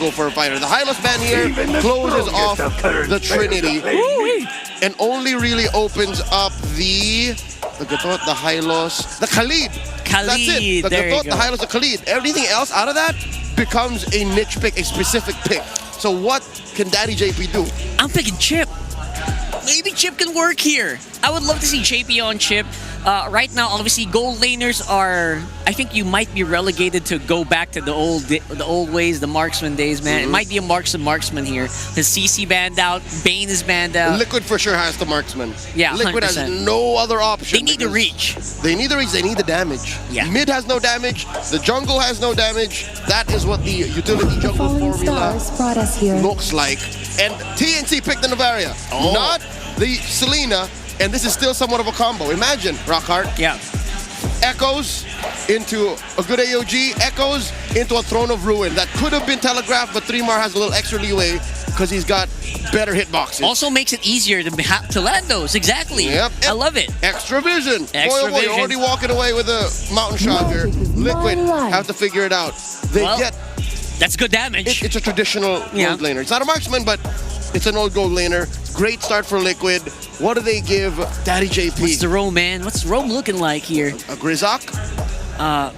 go for a fighter. The Hylos ban here closes off the Trinity and only really opens up the Gatot, the Hylos, the Khalid. That's it. The Gatot, the Hylos, the Khalid. Everything else out of that becomes a niche pick, a specific pick. So what can Daddy JP do? I'm picking Chip. Maybe Chip can work here. I would love to see JP on Chip. Right now, obviously, gold laners are. I think you might be relegated to go back to the old ways, the marksman days, man. It might be a marksman here. The CC banned out, Bane is banned out. Liquid for sure has the marksman. Yeah, Liquid 100%. has no other option. They need the reach. They need the reach. They need the damage. Yeah. Mid has no damage. The jungle has no damage. That is what the utility jungle formula looks like. And TNC picked the Navaria, not the Selena. And this is still somewhat of a combo. Imagine, Rockhart. Yeah. Echoes into a good AOG, Echoes into a Throne of Ruin. That could have been telegraphed, but 3mar has a little extra leeway because he's got better hitboxes. Also makes it easier to land those. Exactly. Yep. I love it. Extra vision. Extra vision. You're already walking away with a Mountain Shocker. Liquid have to figure it out. That's good damage. It's a traditional gold laner. It's not a marksman, but it's an old gold laner. Great start for Liquid. What do they give Daddy JP? What's the roam, man? What's Rome looking like here? A Grizok? Grok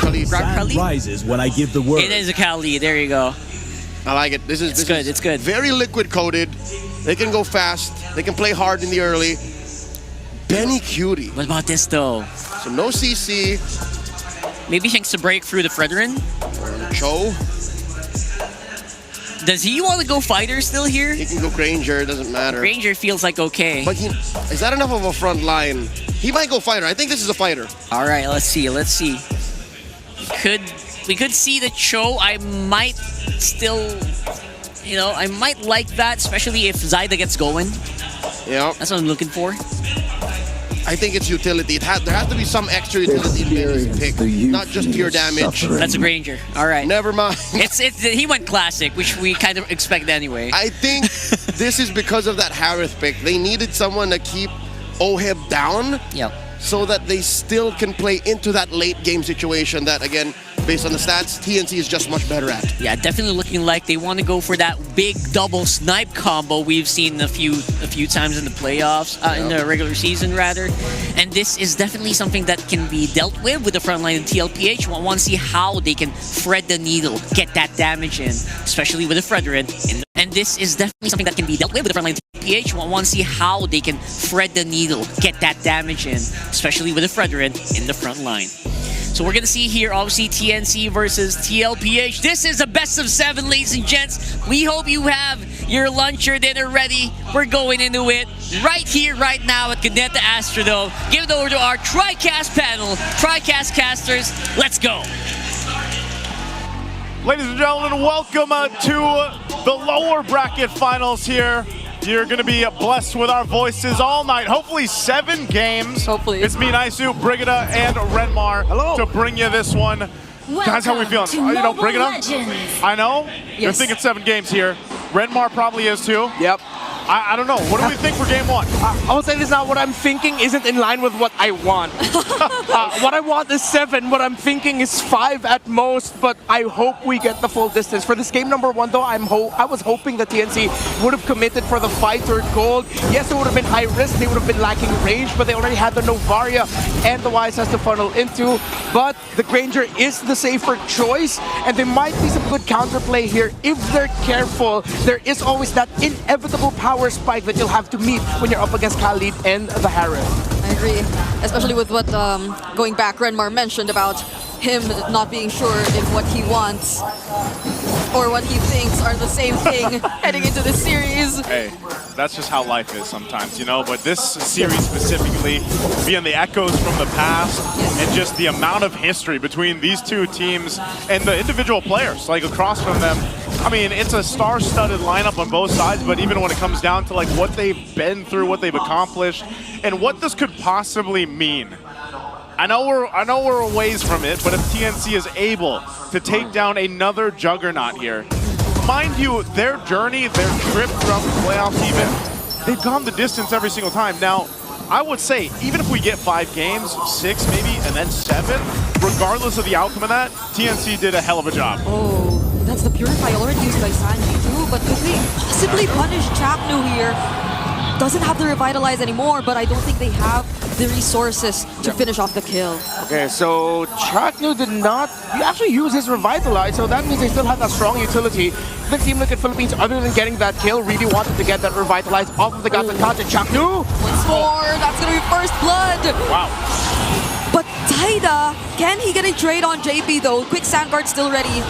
Khalid. Rises when I give the word. It is a Khalid. There you go. I like it. This is good. It's good. Very Liquid coded. They can go fast. They can play hard in the early. Benny Cutie. What about this though? So no CC. Maybe thanks to break through the Fredrin. Cho. Does he want to go fighter still here? He can go Granger, it doesn't matter. Granger feels like okay. But is that enough of a front line? He might go fighter. I think this is a fighter. All right, let's see. We could see the Cho. I might still, I might like that, especially if Zyda gets going. Yeah. That's what I'm looking for. I think it's utility. There has to be some extra utility in Benny's pick, not just pure damage. That's a Granger. All right. Never mind. He went classic, which we kind of expect anyway. I think this is because of that Harith pick. They needed someone to keep Oheb down, so that they still can play into that late game situation that, again, based on the stats, TNC is just much better at. Yeah, definitely looking like they want to go for that big double snipe combo we've seen a few times in the playoffs, in the regular season rather. And this is definitely something that can be dealt with the front line of TLPH. We want to see how they can thread the needle, get that damage in, especially with the Fredrin. And this is definitely something that can be dealt with the front line of TLPH. We want to see how they can thread the needle, get that damage in, especially with the Fredrin in the front line. So we're going to see here, obviously, TNC versus TLPH. This is a best of 7, ladies and gents. We hope you have your lunch or dinner ready. We're going into it right here, right now at Candenta Astrodome. Give it over to our TriCast panel. TriCast casters, let's go. Ladies and gentlemen, welcome to the lower bracket finals here. You're going to be blessed with our voices all night. Hopefully 7 games. Hopefully. It's me, Naisu, Brigida, and Renmar to bring you this one. Guys, how are we feeling? Brigida? I know. Yes. You're thinking 7 games here. Renmar probably is too. Yep. I don't know. What do we think for game 1? I will say this now. What I'm thinking isn't in line with what I want. What I want is 7. What I'm thinking is 5 at most, but I hope we get the full distance. For this game number 1, though, I was hoping that TNC would have committed for the fighter gold. Yes, it would have been high risk. They would have been lacking range, but they already had the Novaria and the Wise has to funnel into. But the Granger is the safer choice, and there might be some good counterplay here if they're careful. There is always that inevitable power spike that you'll have to meet when you're up against Khalid and the Harith. I agree, especially with what going back Renmar mentioned about him not being sure if what he wants or what he thinks are the same thing heading into this series. Hey, that's just how life is sometimes, but this series specifically, being the echoes from the past and just the amount of history between these two teams and the individual players, like across from them. I mean, it's a star-studded lineup on both sides, but even when it comes down to like what they've been through, what they've accomplished, and what this could possibly mean. I know we're a ways from it, but if TNC is able to take down another juggernaut here, mind you, their journey, their trip throughout the playoffs even, they've gone the distance every single time. Now, I would say, even if we get 5 games, 6 maybe, and then 7, regardless of the outcome of that, TNC did a hell of a job. Oh, that's the Purify already used by Sanji too, but could they possibly punish Chaknu here? Doesn't have the Revitalize anymore, but I don't think they have the resources to finish off the kill. Okay, so Chaknu did not actually use his Revitalize, so that means they still have that strong utility. The Team Liquid Philippines, other than getting that kill, really wanted to get that Revitalize off of the Gatakacha. Chaknu! Once more, that's gonna be first blood! Wow. But Taida, can he get a trade on JP though? Quick Sandguard still ready.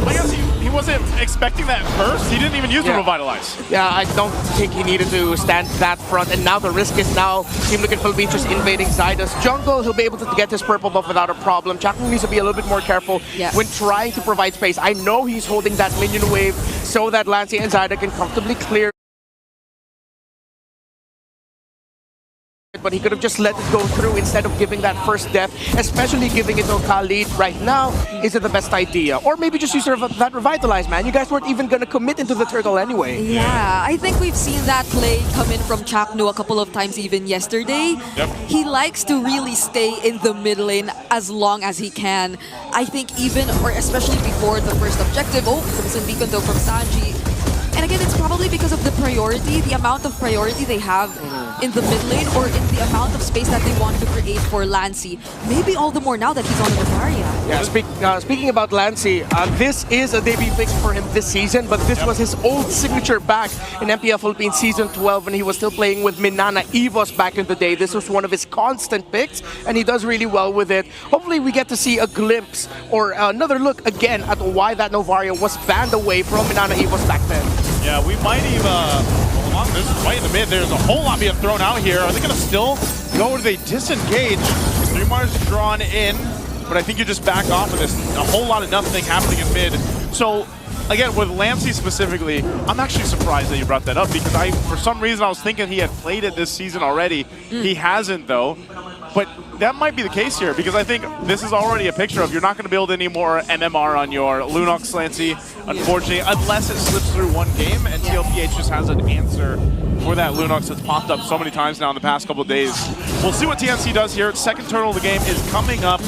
I guess he wasn't expecting that first. He didn't even use the Revitalize. Yeah, I don't think he needed to stand that front, and now the risk is now Team Liquid Philippines just invading Zyda's jungle. He'll be able to get his purple buff without a problem. Chaknu needs to be a little bit more careful when trying to provide space. I know he's holding that minion wave so that Lancey and Zyda can comfortably clear, but he could have just let it go through instead of giving that first death, especially giving it to MPLID right now isn't the best idea. Or maybe just use that Revitalize, man. You guys weren't even going to commit into the turtle anyway. Yeah, I think we've seen that play come in from Chaknu a couple of times even yesterday. Yep. He likes to really stay in the mid lane as long as he can. I think even, or especially before the first objective, Crimson Beacon though from Sanji. And again, it's probably because of the priority, the amount of priority they have in the mid lane or in the amount of space that they want to create for Lancey. Maybe all the more now that he's on the Bavaria. Yeah, speaking about Lancey, this is a debut pick for him this season, but this was his old signature back in MPL Philippines Season 12 when he was still playing with Minana Evos back in the day. This was one of his constant picks, and he does really well with it. Hopefully we get to see a glimpse or another look again at why that Novaria was banned away from Minana Evos back then. Yeah, we might even, along this right in the mid, there's a whole lot being thrown out here. Are they going to still go, or do they disengage? 3Mars drawn in, but I think you just back off of this. A whole lot of nothing happening in mid. So, again, with Lancey specifically, I'm actually surprised that you brought that up because for some reason, I was thinking he had played it this season already. He hasn't, though. But that might be the case here because I think this is already a picture of you're not going to build any more MMR on your Lunox Lancey, unfortunately, unless it slips through one game and TLPH just has an answer for that Lunox that's popped up so many times now in the past couple of days. We'll see what TNC does here. Second turtle of the game is coming up.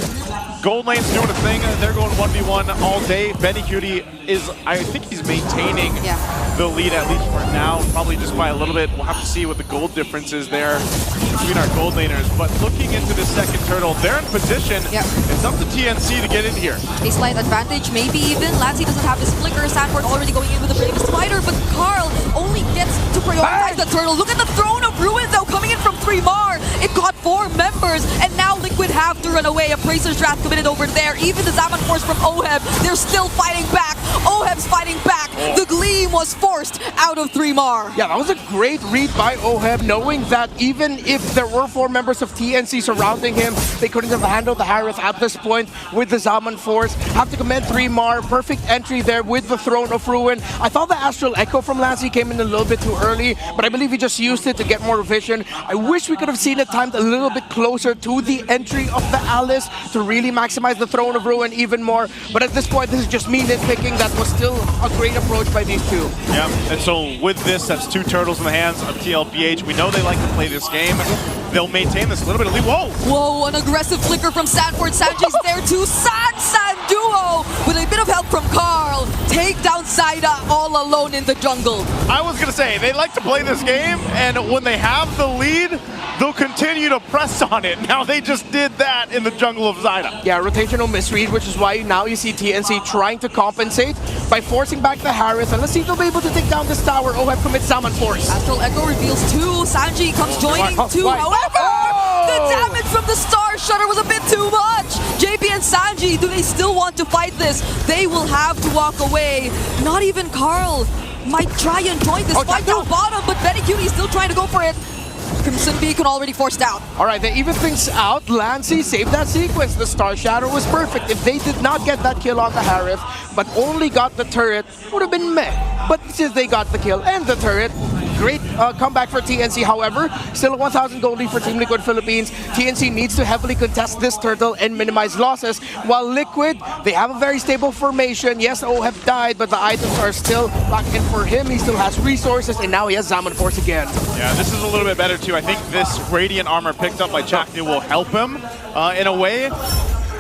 Gold Lane's doing a thing. They're going 1v1 all day. Benny Cutie is, I think he's maintaining the lead at least for now, probably just by a little bit. We'll have to see what the gold difference is there between our gold laners. But looking into the second turtle, they're in position. It's up to TNC to get in here. A slight advantage, maybe even. Lancey doesn't have his flicker. Sandford already going in with the Bravest Spider, but Carl only gets to prioritize the turtle. Look at the Throne of Ruin though, coming in from 3Mar. It got 4 members, and now Liquid have to run away. Appraiser's Wrath committed over there. Even the Zaman Force from Oheb, they're still fighting back. Oheb's fighting back. The Gleam was forced out of 3Mar. Yeah, that was a great read by Oheb, knowing that even if there were 4 members of TNC surrounding him, they couldn't have handled the Harith at this point with the Zaman Force. Have to commend 3Mar. Perfect entry there with the Throne of Ruin. I thought the Astral Echo from Lancey came in a little bit too early, but I believe he just used it to get more vision. I wish we could have seen it timed a little bit closer to the entry of the Alice to really maximize the Throne of Ruin even more. But at this point, this is just me nitpicking. That was still a great approach by these two. Yeah, and so with this, that's 2 turtles in the hands of TLPH. We know they like to play this game. They'll maintain this little bit of lead. Whoa! Whoa, an aggressive flicker from Sanford. Sanji's there too. San duo with a bit of help from Carl. Take down Zyda all alone in the jungle. I was going to say, they like to play this game, and when they have the lead, they'll continue to press on it. Now they just did that in the jungle of Zyda. Yeah, rotational misread, which is why now you see TNC trying to compensate by forcing back the Harith. And let's see if they'll be able to take down this tower. Oheb commits Zaman Force. Astral Echo reveals 2. Sanji comes joining 2. However, the damage from the Star Shutter was a bit too much. JP and Sanji, do they still want to fight this? They will have to walk away. Not even Carl might try and join this fight down bottom, but Benny Cutie is still trying to go for it. Crimson Beacon already forced out. All right, they even things out. Lancey saved that sequence. The Star Shadow was perfect. If they did not get that kill on the Harith, but only got the turret, would have been meh. But since they got the kill and the turret, great comeback for TNC. However, still a 1,000 gold lead for Team Liquid Philippines. TNC needs to heavily contest this turtle and minimize losses. While Liquid, they have a very stable formation. Yes, OHEB died, but the items are still locked in for him. He still has resources, and now he has Zaman Force again. Yeah, this is a little bit better too. I think this Radiant armor picked up by Chaknu will help him in a way.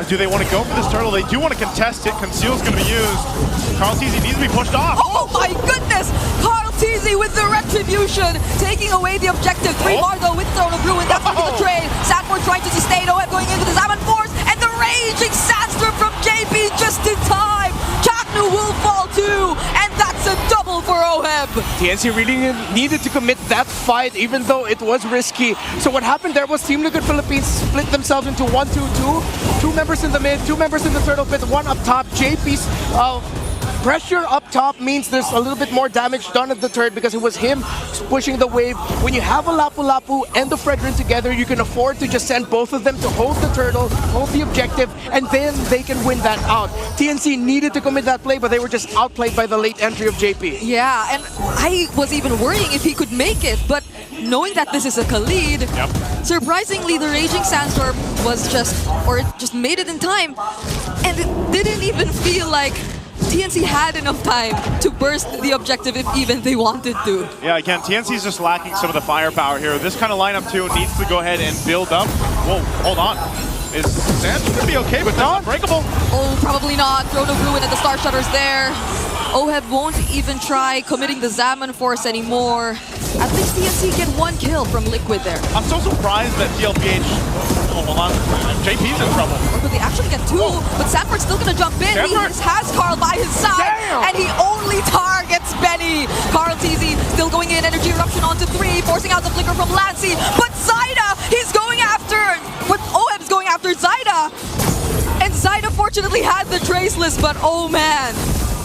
Do they want to go for this turtle? They do want to contest it. Conceal's going to be used. Carl TZ needs to be pushed off. Oh my goodness! Carl TZ with the retribution, taking away the objective. 3 more though with Throne of Ruin. That's going to be the trade. Sanford trying to sustain. OHEB going in with the Zaman Force, and the raging Sandstorm from JP just in time. Chaknu will fall too, and that's a double for OHEB. TNC really needed to commit that fight, even though it was risky. So what happened there was Team Liquid Philippines split themselves into 1-2-2. 2 members in the mid, 2 members in the turtle pit, 1 up top. JP's pressure up top means there's a little bit more damage done at the turret because it was him pushing the wave. When you have a Lapu-Lapu and the Fredrin together, you can afford to just send both of them to hold the turtle, hold the objective, and then they can win that out. TNC needed to commit that play, but they were just outplayed by the late entry of JP. Yeah, and I was even worrying if he could make it, but knowing that this is a Khalid, surprisingly the Raging Sandstorm was just made it in time, and it didn't even feel like TNC had enough time to burst the objective if even they wanted to. Yeah, again, TNC's just lacking some of the firepower here. This kind of lineup too needs to go ahead and build up. Whoa, hold on. Is Sands going to be okay with that? Unbreakable? Oh, probably not. Throne of Ruin and the Star Shutter's there. OHEB won't even try committing the Zaman Force anymore. At least TNC get 1 kill from Liquid there. I'm so surprised that TLPH... Oh, hold on. JP's in trouble. Or could they actually get 2? But Sanford's still going to jump in. He has Carl by his side. And he only targets Benny. Carl TZ still going in. Energy Eruption onto 3. Forcing out the flicker from Lancy. But Zyda, he's going after... But OHEB's going after Zyda. And Zyda fortunately had the Traceless, but oh man.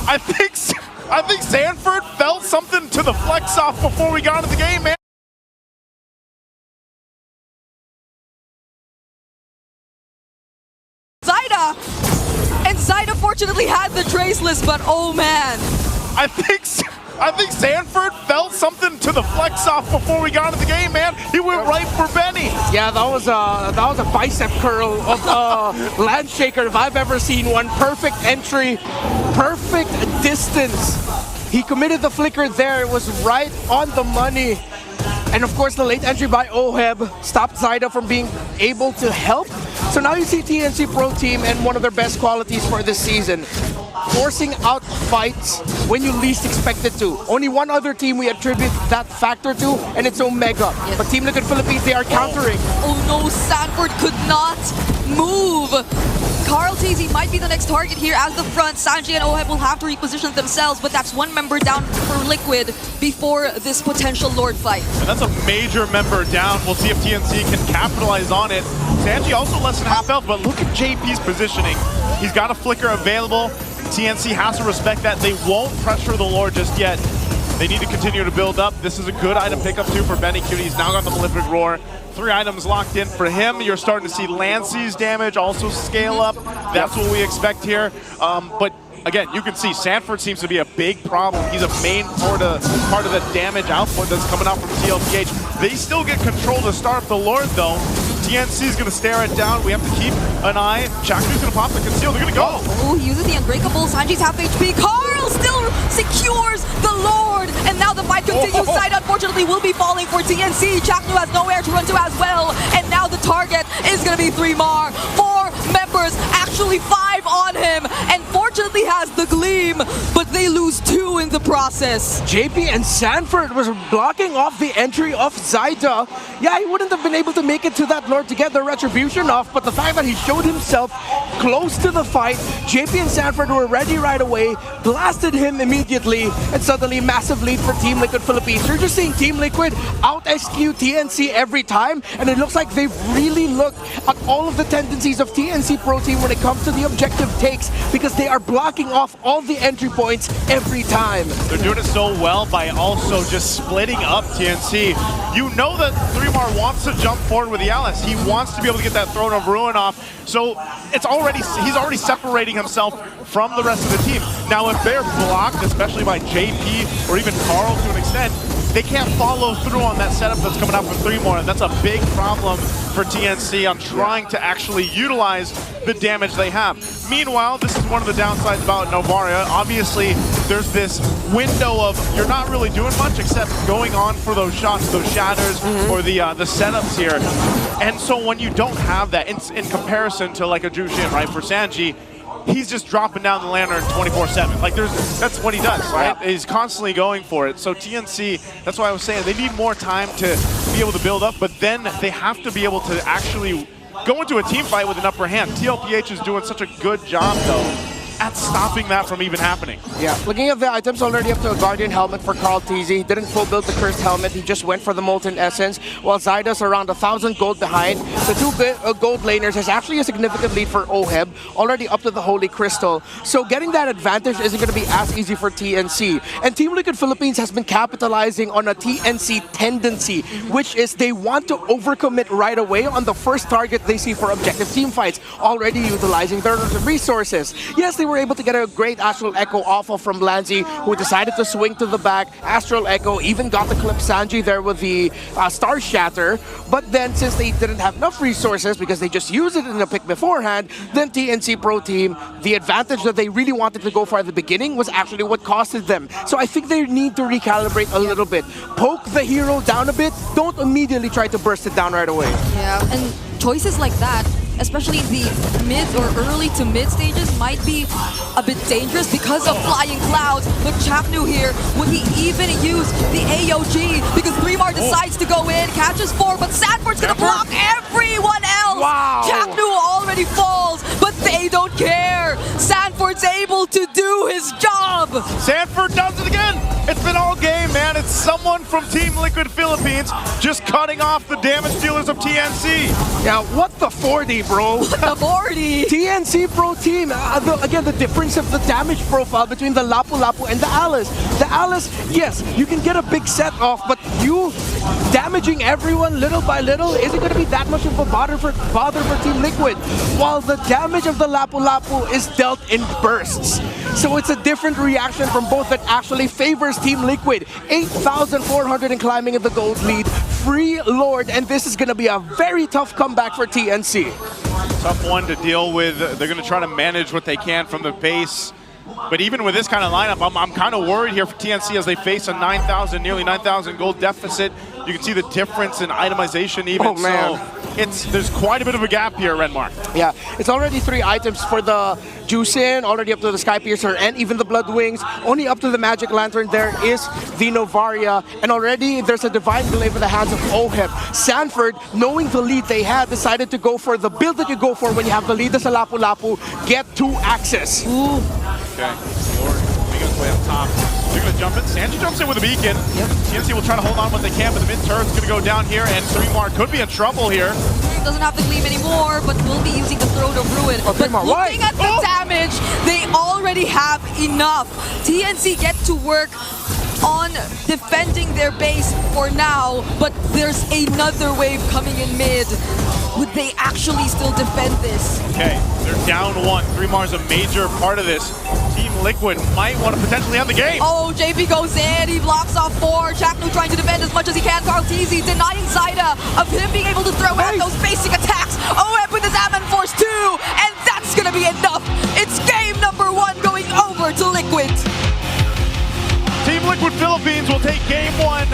I think Sanford felt something to the flex off before we got into the game, man. Zyda fortunately had the Traceless, but oh man. I think Sanford felt something to the flex off before we got into the game, man. He went right for Benny. Yeah, that was a bicep curl of Landshaker if I've ever seen one. Perfect entry, perfect distance. He committed the flicker there. It was right on the money. And of course, the late entry by OHEB stopped Zyda from being able to help. So now you see TNC Pro Team and one of their best qualities for this season, forcing out fights when you least expect it to. Only one other team we attribute that factor to, and it's Omega. Yes. But Team Liquid Philippines, they are countering. Oh no, Sanford could not move. Carl TZ might be the next target here as the front. Sanji and OHEB will have to reposition themselves, but that's 1 member down for Liquid before this potential Lord fight. And that's a major member down. We'll see if TNC can capitalize on it. Sanji also less than half health, but look at JP's positioning. He's got a flicker available. TNC has to respect that. They won't pressure the Lord just yet. They need to continue to build up. This is a good item pickup too for Benny Cutie. He's now got the Malefic Roar. 3 items locked in for him. You're starting to see Lancy's damage also scale up. That's what we expect here. But again, you can see Sanford seems to be a big problem. He's a main part of the damage output that's coming out from TLPH. They still get control to start the Lord though. TNC is going to stare it down. We have to keep an eye. Chaknu's going to pop the conceal. They're going to go. Oh, he uses the Unbreakable. Sanji's half HP. Carl still secures the Lord. And now the fight continues. Side unfortunately will be falling for TNC. Chaknu has nowhere to run to as well. And now the target is going to be 3 more. 4 members, actually 5 on him. And fortunately has the Gleam, but they lose 2 in the process. JP and Sanford was blocking off the entry of Zyda. Yeah, he wouldn't have been able to make it to that Lord to get the retribution off, but the fact that he showed himself close to the fight, JP and Sanford were ready right away, blasted him immediately, and suddenly massive lead for Team Liquid Philippines. You're just seeing Team Liquid out-execute TNC every time, and it looks like they've really looked at all of the tendencies of TNC Pro Team when it comes to the objective effective takes because they are blocking off all the entry points every time. They're doing it so well by also just splitting up TNC. You know that 3mar wants to jump forward with the Alice. He wants to be able to get that Throne of Ruin off. So he's already separating himself from the rest of the team. Now if they're blocked, especially by JP or even Carl to an extent, they can't follow through on that setup that's coming out from 3mar, and that's a big problem for TNC on trying to actually utilize the damage they have. Meanwhile, this is one of the downsides about Novaria. Obviously, there's this window of you're not really doing much except going on for those shots, those shatters, or the setups here. And so when you don't have that, in comparison to like a Jushin, right, for Sanji, he's just dropping down the lantern 24/7. Like that's what he does, right? Yeah. He's constantly going for it. So TNC, that's why I was saying they need more time to be able to build up, but then they have to be able to actually go into a team fight with an upper hand. TLPH is doing such a good job though at stopping that from even happening. Yeah, looking at the items, already up to a Guardian helmet for Carl TZ. He didn't full build the Cursed helmet, he just went for the Molten Essence, while Zyda's around 1,000 gold behind. The two gold laners is actually a significant lead for Oheb, already up to the Holy Crystal. So getting that advantage isn't going to be as easy for TNC. And Team Liquid Philippines has been capitalizing on a TNC tendency, which is they want to overcommit right away on the first target they see for objective team fights, already utilizing their resources. Yes, they were able to get a great Astral Echo off of from Lanzi, who decided to swing to the back. Astral Echo even got the clip Sanji there with the Star Shatter. But then since they didn't have enough resources because they just used it in the pick beforehand, then TNC Pro Team, the advantage that they really wanted to go for at the beginning was actually what costed them. So I think they need to recalibrate a little bit. Poke the hero down a bit, don't immediately try to burst it down right away. Yeah, and choices like that, especially in the mid or early to mid stages, might be a bit dangerous because of flying clouds. But Chapnu here, would he even use the AOG? Because 3mar decides to go in, catches 4, but Sanford's gonna block everyone else! Wow! Chapnu already falls, but they don't care! Sanford's able to do his job! Sanford does it again! It's been all game, man. It's someone from Team Liquid Philippines just cutting off the damage dealers of TNC. Now, what the 40, bro? What the 40? TNC Pro Team, again, the difference of the damage profile between the Lapu Lapu and the Alice. The Alice, yes, you can get a big set off, but you damaging everyone little by little isn't going to be that much of a bother for Team Liquid. While the damage of the Lapu Lapu is dealt in bursts. So it's a different reaction from both that actually favors Team Liquid. 8,400 and climbing in the gold lead. Free Lord, and this is going to be a very tough comeback for TNC. Tough one to deal with. They're going to try to manage what they can from the base. But even with this kind of lineup, I'm kind of worried here for TNC as they face a nearly 9,000 gold deficit. You can see the difference in itemization even. Oh, man. So there's quite a bit of a gap here, Renmark. Yeah, it's already 3 items for the Jushin, already up to the Sky Piercer and even the Blood Wings. Only up to the Magic Lantern there is the Novaria. And already there's a Divine Glaive in the hands of Oheb. Sanford, knowing the lead they had, decided to go for the build that you go for when you have the lead as a Lapu Lapu, get 2 axes. Ooh. Okay, Lord making his way up top. They're going to jump in. Sanji jumps in with a beacon. Yep. TNC will try to hold on what they can, but the mid turret's going to go down here, and 3mar could be in trouble here. Doesn't have the gleam anymore, but will be using the Throne of Ruin. Oh, but looking at the damage, they already have enough. TNC get to work on defending their base for now, but there's another wave coming in mid. Would they actually still defend this? Okay, they're down 1. 3mar's a major part of this. Team Liquid might want to potentially have the game. Oh, JP goes in, he blocks off 4. Chapnu trying to defend as much as he can. Carl TZ denying Zyda of him being able to throw out those basic attacks. Oheb with his Ammon Force 2, and that's gonna be enough. It's game number 1 going over to Liquid. Team Liquid Philippines will take game 1.